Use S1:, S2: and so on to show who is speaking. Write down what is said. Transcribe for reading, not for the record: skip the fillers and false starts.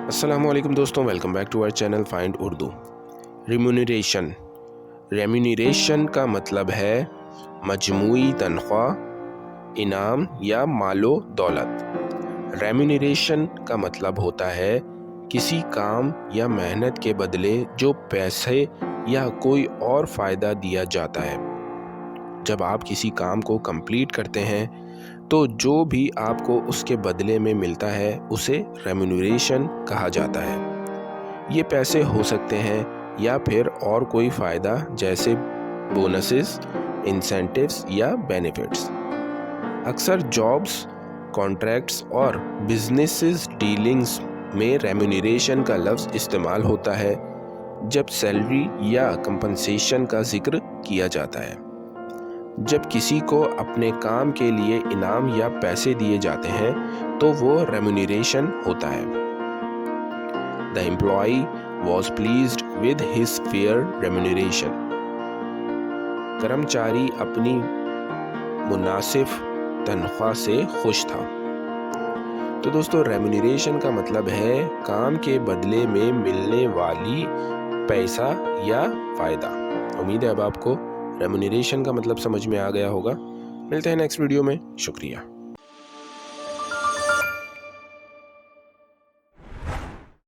S1: السلام علیکم دوستوں، welcome back to our channel find Urdu. Remuneration کا مطلب ہے مجموعی تنخواہ، انعام یا مال و دولت۔ ریمونیریشن کا مطلب ہوتا ہے کسی کام یا محنت کے بدلے جو پیسے یا کوئی اور فائدہ دیا جاتا ہے۔ جب آپ کسی کام کو کمپلیٹ کرتے ہیں تو جو بھی آپ کو اس کے بدلے میں ملتا ہے اسے ریمونیریشن کہا جاتا ہے۔ یہ پیسے ہو سکتے ہیں یا پھر اور کوئی فائدہ جیسے بونسز، انسینٹیوز یا بینیفٹس۔ اکثر جابس، کانٹریکٹس اور بزنسز ڈیلنگز میں ریمونیریشن کا لفظ استعمال ہوتا ہے جب سیلری یا کمپنسیشن کا ذکر کیا جاتا ہے۔ جب کسی کو اپنے کام کے لیے انعام یا پیسے دیے جاتے ہیں تو وہ ریمونیریشن ہوتا ہے۔ The employee was pleased with his fair remuneration۔ کرمچاری اپنی مناسب تنخواہ سے خوش تھا۔ تو دوستو، ریمونیریشن کا مطلب ہے کام کے بدلے میں ملنے والی پیسہ یا فائدہ۔ امید ہے اب آپ کو ریمونیریشن کا مطلب سمجھ میں آ گیا ہوگا۔ ملتے ہیں نیکسٹ ویڈیو میں۔ شکریہ۔